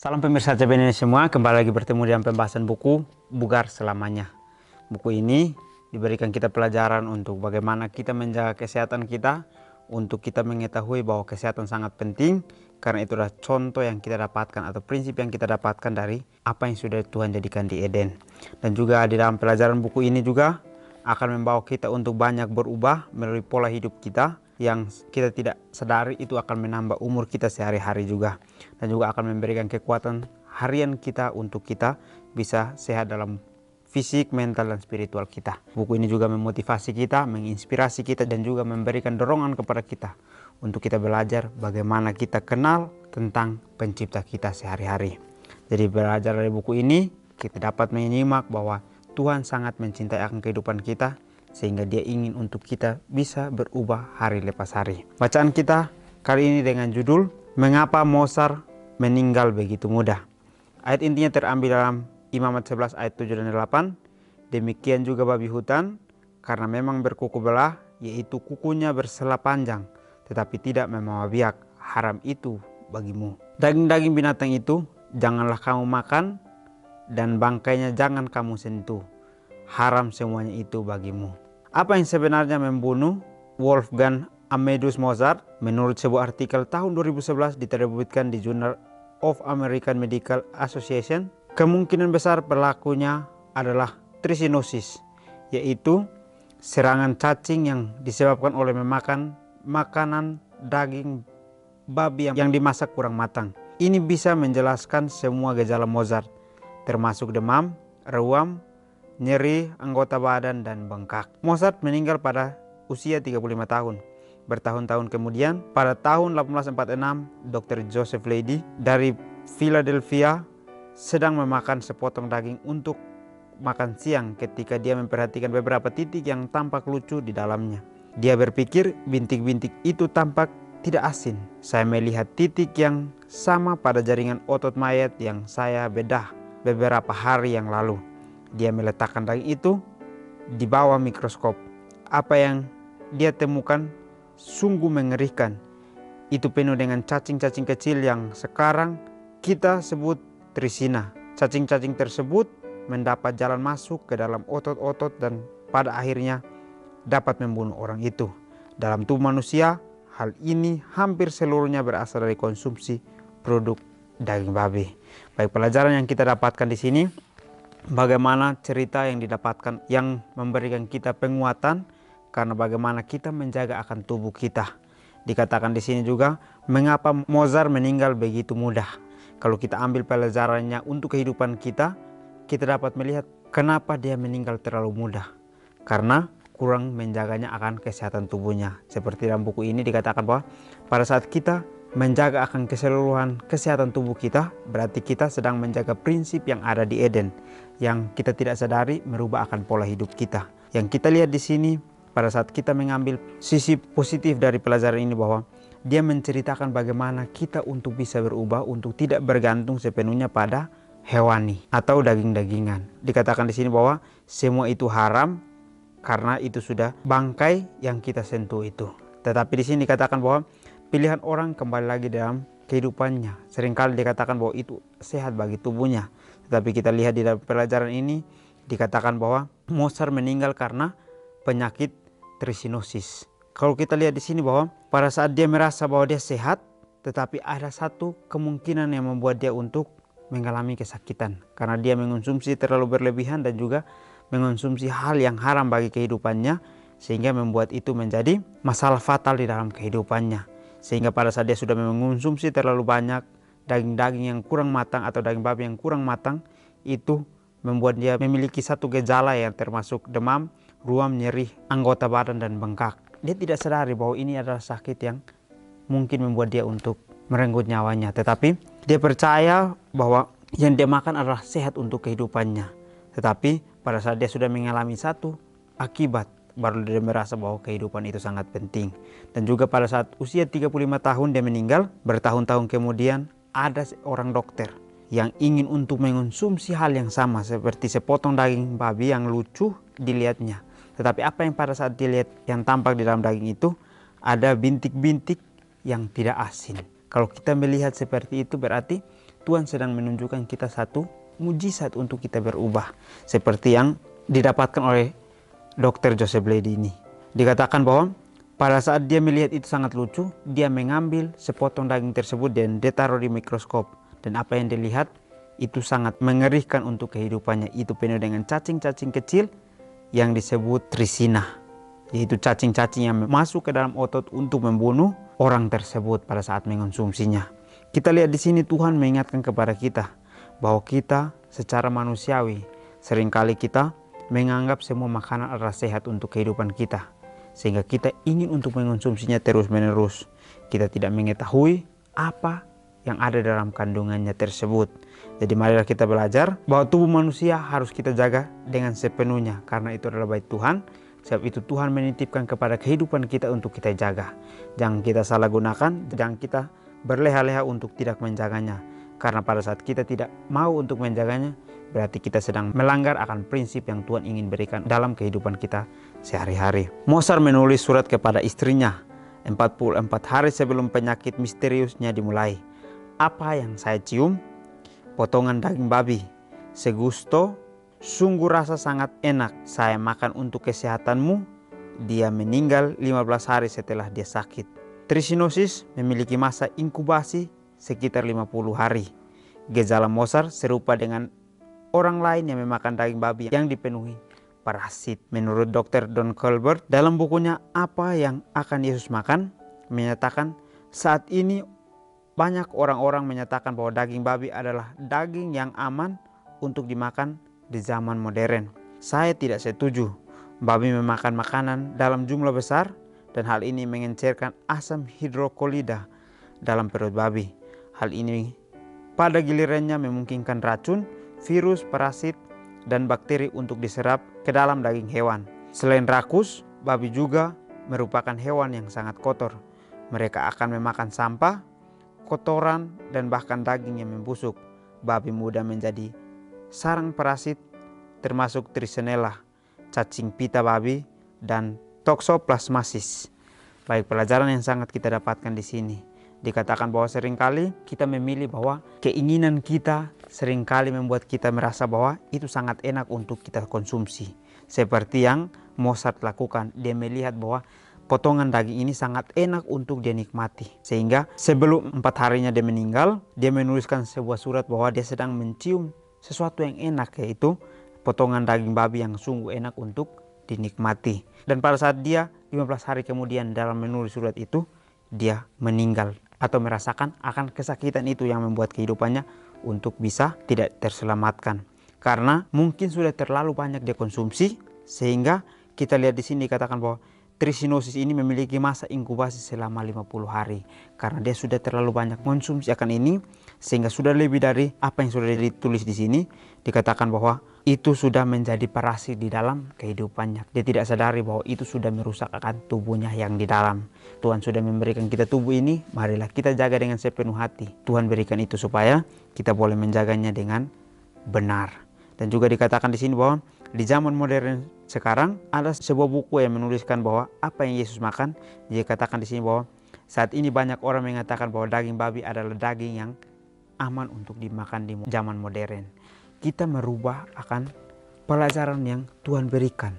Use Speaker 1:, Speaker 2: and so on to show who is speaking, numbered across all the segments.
Speaker 1: Salam pemirsa CBN semua, kembali lagi bertemu dalam pembahasan buku Bugar Selamanya. Buku ini diberikan kita pelajaran untuk bagaimana kita menjaga kesehatan kita, untuk kita mengetahui bahwa kesehatan sangat penting, karena itu adalah contoh yang kita dapatkan atau prinsip yang kita dapatkan dari apa yang sudah Tuhan jadikan di Eden. Dan juga di dalam pelajaran buku ini juga akan membawa kita untuk banyak berubah melalui pola hidup kita, yang kita tidak sadari itu akan menambah umur kita sehari-hari juga. Dan juga akan memberikan kekuatan harian kita untuk kita bisa sehat dalam fisik, mental, dan spiritual kita. Buku ini juga memotivasi kita, menginspirasi kita, dan juga memberikan dorongan kepada kita untuk kita belajar bagaimana kita kenal tentang pencipta kita sehari-hari. Jadi belajar dari buku ini, kita dapat menyimak bahwa Tuhan sangat mencintai akan kehidupan kita, sehingga dia ingin untuk kita bisa berubah hari lepas hari. Bacaan kita kali ini dengan judul Mengapa Mozart Meninggal Begitu Mudah. Ayat intinya terambil dalam Imamat 11 ayat 7 dan 8. Demikian juga babi hutan, karena memang berkuku belah, yaitu kukunya bersela panjang, tetapi tidak membawa biak, haram itu bagimu. Daging-daging binatang itu janganlah kamu makan, dan bangkainya jangan kamu sentuh. Haram semuanya itu bagimu. Apa yang sebenarnya membunuh Wolfgang Amadeus Mozart? Menurut sebuah artikel tahun 2011 diterbitkan di Journal of American Medical Association, kemungkinan besar pelakunya adalah trichinosis, yaitu serangan cacing yang disebabkan oleh memakan makanan daging babi yang dimasak kurang matang. Ini bisa menjelaskan semua gejala Mozart, termasuk demam, ruam, nyeri anggota badan, dan bengkak. Mozart meninggal pada usia 35 tahun. Bertahun-tahun kemudian, pada tahun 1846, Dr. Joseph Leidy dari Philadelphia sedang memakan sepotong daging untuk makan siang ketika dia memperhatikan beberapa titik yang tampak lucu di dalamnya. Dia berpikir bintik-bintik itu tampak tidak asin. Saya melihat titik yang sama pada jaringan otot mayat yang saya bedah beberapa hari yang lalu. Dia meletakkan daging itu di bawah mikroskop. Apa yang dia temukan sungguh mengerikan. Itu penuh dengan cacing-cacing kecil yang sekarang kita sebut trisina. Cacing-cacing tersebut mendapat jalan masuk ke dalam otot-otot dan pada akhirnya dapat membunuh orang itu. Dalam tubuh manusia, hal ini hampir seluruhnya berasal dari konsumsi produk daging babi. Baik, pelajaran yang kita dapatkan di sini, bagaimana cerita yang didapatkan yang memberikan kita penguatan karena bagaimana kita menjaga akan tubuh kita. Dikatakan di sini juga mengapa Mozart meninggal begitu mudah. Kalau kita ambil pelajarannya untuk kehidupan kita, kita dapat melihat kenapa dia meninggal terlalu mudah. Karena kurang menjaganya akan kesehatan tubuhnya. Seperti dalam buku ini dikatakan bahwa pada saat kita menjaga akan keseluruhan kesehatan tubuh kita, berarti kita sedang menjaga prinsip yang ada di Eden, yang kita tidak sadari merubah akan pola hidup kita. Yang kita lihat di sini, pada saat kita mengambil sisi positif dari pelajaran ini, bahwa dia menceritakan bagaimana kita untuk bisa berubah, untuk tidak bergantung sepenuhnya pada hewani atau daging-dagingan. Dikatakan di sini bahwa semua itu haram karena itu sudah bangkai yang kita sentuh itu. Tetapi di sini dikatakan bahwa pilihan orang kembali lagi dalam kehidupannya. Seringkali dikatakan bahwa itu sehat bagi tubuhnya. Tetapi kita lihat di dalam pelajaran ini dikatakan bahwa Mozart meninggal karena penyakit trichinosis. Kalau kita lihat di sini bahwa pada saat dia merasa bahwa dia sehat, tetapi ada satu kemungkinan yang membuat dia untuk mengalami kesakitan. Karena dia mengonsumsi terlalu berlebihan dan juga mengonsumsi hal yang haram bagi kehidupannya, sehingga membuat itu menjadi masalah fatal di dalam kehidupannya. Sehingga pada saat dia sudah mengonsumsi terlalu banyak daging-daging yang kurang matang atau daging babi yang kurang matang, itu membuat dia memiliki satu gejala yang termasuk demam, ruam, nyeri anggota badan, dan bengkak. Dia tidak sadari bahwa ini adalah sakit yang mungkin membuat dia untuk merenggut nyawanya. Tetapi dia percaya bahwa yang dia makan adalah sehat untuk kehidupannya. Tetapi pada saat dia sudah mengalami satu akibat, baru dia merasa bahwa kehidupan itu sangat penting. Dan juga pada saat usia 35 tahun dia meninggal, bertahun-tahun kemudian ada seorang dokter yang ingin untuk mengonsumsi hal yang sama seperti sepotong daging babi yang lucu dilihatnya. Tetapi apa yang pada saat dilihat yang tampak di dalam daging itu, ada bintik-bintik yang tidak asin. Kalau kita melihat seperti itu, berarti Tuhan sedang menunjukkan kita satu mujizat untuk kita berubah. Seperti yang didapatkan oleh Dr. Joseph Lady ini. Dikatakan bahwa pada saat dia melihat itu sangat lucu, dia mengambil sepotong daging tersebut dan dia taruh di mikroskop. Dan apa yang dilihat itu sangat mengerikan untuk kehidupannya. Itu penuh dengan cacing-cacing kecil yang disebut trisina. Yaitu cacing-cacing yang masuk ke dalam otot untuk membunuh orang tersebut pada saat mengonsumsinya. Kita lihat di sini Tuhan mengingatkan kepada kita bahwa kita secara manusiawi seringkali kita menganggap semua makanan adalah sehat untuk kehidupan kita. Sehingga kita ingin untuk mengonsumsinya terus-menerus. Kita tidak mengetahui apa yang ada dalam kandungannya tersebut. Jadi marilah kita belajar bahwa tubuh manusia harus kita jaga dengan sepenuhnya. Karena itu adalah bait Tuhan. Sebab itu Tuhan menitipkan kepada kehidupan kita untuk kita jaga. Jangan kita salah gunakan, jangan kita berleha-leha untuk tidak menjaganya. Karena pada saat kita tidak mau untuk menjaganya, berarti kita sedang melanggar akan prinsip yang Tuhan ingin berikan dalam kehidupan kita sehari-hari. Mozart menulis surat kepada istrinya 44 hari sebelum penyakit misteriusnya dimulai. Apa yang saya cium? Potongan daging babi. Segusto, sungguh rasa sangat enak. Saya makan untuk kesehatanmu. Dia meninggal 15 hari setelah dia sakit. Trichinosis memiliki masa inkubasi sekitar 50 hari. Gejala Mozart serupa dengan orang lain yang memakan daging babi yang dipenuhi parasit. Menurut Dr. Don Colbert dalam bukunya Apa yang akan Yesus makan, menyatakan saat ini banyak orang-orang menyatakan bahwa daging babi adalah daging yang aman untuk dimakan di zaman modern. Saya tidak setuju. Babi memakan makanan dalam jumlah besar dan hal ini mengencerkan asam hidrokolida dalam perut babi. Hal ini pada gilirannya memungkinkan racun, virus, parasit, dan bakteri untuk diserap ke dalam daging hewan. Selain rakus, babi juga merupakan hewan yang sangat kotor. Mereka akan memakan sampah, kotoran, dan bahkan daging yang membusuk. Babi mudah menjadi sarang parasit termasuk Trichinella, cacing pita babi, dan Toxoplasmosis. Baik, pelajaran yang sangat kita dapatkan di sini. Dikatakan bahwa seringkali kita memilih bahwa keinginan kita seringkali membuat kita merasa bahwa itu sangat enak untuk kita konsumsi. Seperti yang Mozart lakukan, dia melihat bahwa potongan daging ini sangat enak untuk dia nikmati. Sehingga sebelum 4 harinya dia meninggal, dia menuliskan sebuah surat bahwa dia sedang mencium sesuatu yang enak, yaitu potongan daging babi yang sungguh enak untuk dinikmati. Dan pada saat dia 15 hari kemudian dalam menulis surat itu, dia meninggal atau merasakan akan kesakitan itu yang membuat kehidupannya untuk bisa tidak terselamatkan. Karena mungkin sudah terlalu banyak dia konsumsi, sehingga kita lihat di sini dikatakan bahwa trichinosis ini memiliki masa inkubasi selama 50 hari. Karena dia sudah terlalu banyak konsumsi akan ini, sehingga sudah lebih dari apa yang sudah ditulis di sini, dikatakan bahwa itu sudah menjadi parasit di dalam kehidupannya. Dia tidak sadari bahwa itu sudah merusak akan tubuhnya yang di dalam. Tuhan sudah memberikan kita tubuh ini, marilah kita jaga dengan sepenuh hati. Tuhan berikan itu supaya kita boleh menjaganya dengan benar. Dan juga dikatakan di sini bahwa di zaman modern sekarang ada sebuah buku yang menuliskan bahwa apa yang Yesus makan. Dia katakan di sini bahwa saat ini banyak orang mengatakan bahwa daging babi adalah daging yang aman untuk dimakan di zaman modern. Kita merubah akan pelajaran yang Tuhan berikan.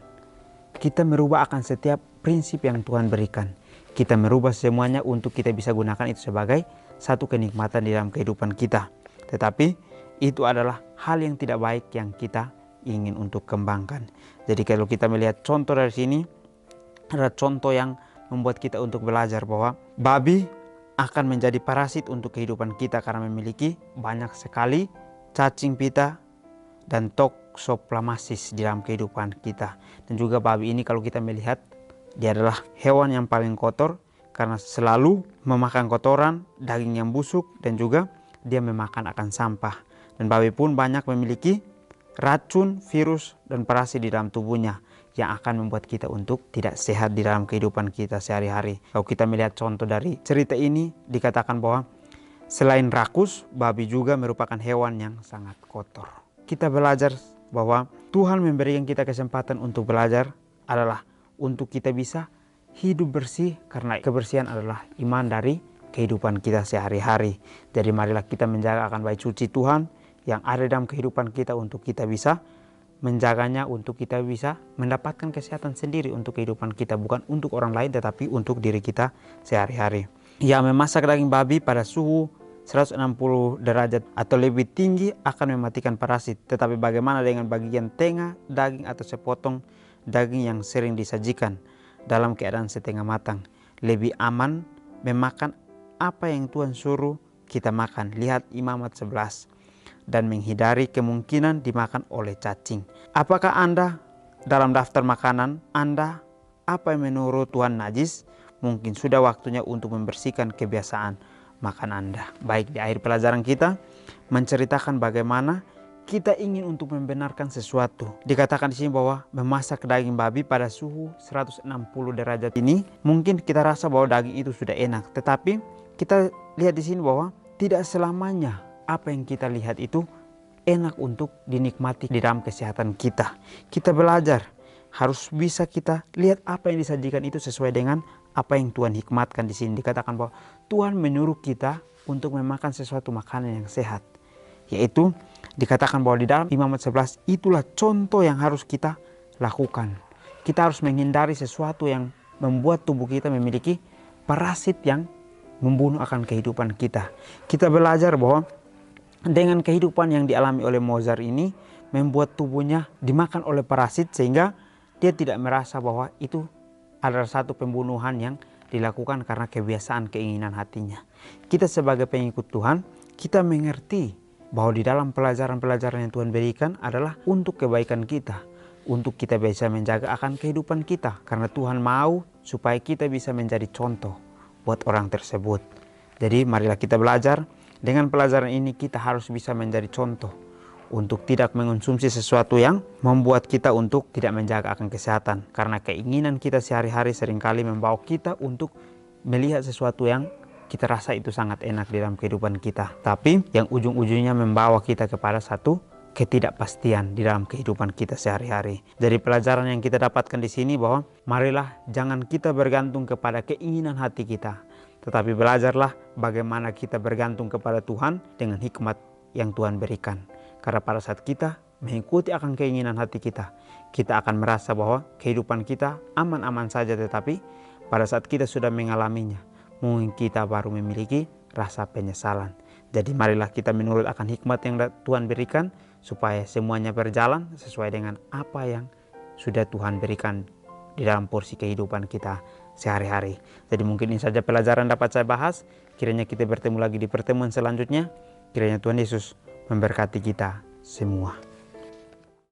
Speaker 1: Kita merubah akan setiap prinsip yang Tuhan berikan. Kita merubah semuanya untuk kita bisa gunakan itu sebagai satu kenikmatan di dalam kehidupan kita. Tetapi itu adalah hal yang tidak baik yang kita ingin untuk kembangkan. Jadi kalau kita melihat contoh dari sini, ada contoh yang membuat kita untuk belajar bahwa babi akan menjadi parasit untuk kehidupan kita karena memiliki banyak sekali cacing pita dan Toxoplasmosis di dalam kehidupan kita. Dan juga babi ini kalau kita melihat, dia adalah hewan yang paling kotor karena selalu memakan kotoran, daging yang busuk, dan juga dia memakan akan sampah. Dan babi pun banyak memiliki racun, virus, dan parasit di dalam tubuhnya yang akan membuat kita untuk tidak sehat di dalam kehidupan kita sehari-hari. Kalau kita melihat contoh dari cerita ini, dikatakan bahwa selain rakus, babi juga merupakan hewan yang sangat kotor. Kita belajar bahwa Tuhan memberikan kita kesempatan untuk belajar adalah untuk kita bisa hidup bersih, karena kebersihan adalah iman dari kehidupan kita sehari-hari. Jadi marilah kita menjaga akan baik suci Tuhan yang ada dalam kehidupan kita untuk kita bisa menjaganya, untuk kita bisa mendapatkan kesehatan sendiri untuk kehidupan kita, bukan untuk orang lain tetapi untuk diri kita sehari-hari. Yang memasak daging babi pada suhu 160 derajat atau lebih tinggi akan mematikan parasit. Tetapi bagaimana dengan bagian tengah daging atau sepotong daging yang sering disajikan dalam keadaan setengah matang? Lebih aman memakan apa yang Tuhan suruh kita makan. Lihat Imamat 11. Dan menghindari kemungkinan dimakan oleh cacing. Apakah Anda dalam daftar makanan Anda apa yang menurut Tuhan najis? Mungkin sudah waktunya untuk membersihkan kebiasaan makan Anda. Baik, di akhir pelajaran kita menceritakan bagaimana kita ingin untuk membenarkan sesuatu. Dikatakan di sini bahwa memasak daging babi pada suhu 160 derajat ini, mungkin kita rasa bahwa daging itu sudah enak, tetapi kita lihat di sini bahwa tidak selamanya apa yang kita lihat itu enak untuk dinikmati di dalam kesehatan kita. Kita belajar harus bisa kita lihat apa yang disajikan itu sesuai dengan apa yang Tuhan hikmatkan. Di sini dikatakan bahwa Tuhan menyuruh kita untuk memakan sesuatu makanan yang sehat, yaitu dikatakan bahwa di dalam Imamat 11 itulah contoh yang harus kita lakukan. Kita harus menghindari sesuatu yang membuat tubuh kita memiliki parasit yang membunuh akan kehidupan kita. Kita belajar bahwa dengan kehidupan yang dialami oleh Mozart ini membuat tubuhnya dimakan oleh parasit sehingga dia tidak merasa bahwa itu adalah satu pembunuhan yang dilakukan karena kebiasaan keinginan hatinya. Kita sebagai pengikut Tuhan, kita mengerti bahwa di dalam pelajaran-pelajaran yang Tuhan berikan adalah untuk kebaikan kita, untuk kita bisa menjaga akan kehidupan kita, karena Tuhan mau supaya kita bisa menjadi contoh buat orang tersebut. Jadi marilah kita belajar. Dengan pelajaran ini kita harus bisa menjadi contoh untuk tidak mengonsumsi sesuatu yang membuat kita untuk tidak menjaga akan kesehatan. Karena keinginan kita sehari-hari seringkali membawa kita untuk melihat sesuatu yang kita rasa itu sangat enak di dalam kehidupan kita. Tapi yang ujung-ujungnya membawa kita kepada satu ketidakpastian di dalam kehidupan kita sehari-hari. Jadi pelajaran yang kita dapatkan di sini bahwa marilah jangan kita bergantung kepada keinginan hati kita, tetapi belajarlah bagaimana kita bergantung kepada Tuhan dengan hikmat yang Tuhan berikan. Karena pada saat kita mengikuti akan keinginan hati kita, kita akan merasa bahwa kehidupan kita aman-aman saja. Tetapi pada saat kita sudah mengalaminya, mungkin kita baru memiliki rasa penyesalan. Jadi marilah kita menurut akan hikmat yang Tuhan berikan, supaya semuanya berjalan sesuai dengan apa yang sudah Tuhan berikan di dalam porsi kehidupan kita sehari-hari. Jadi mungkin ini saja pelajaran dapat saya bahas. Kiranya kita bertemu lagi di pertemuan selanjutnya. Kiranya Tuhan Yesus memberkati kita semua.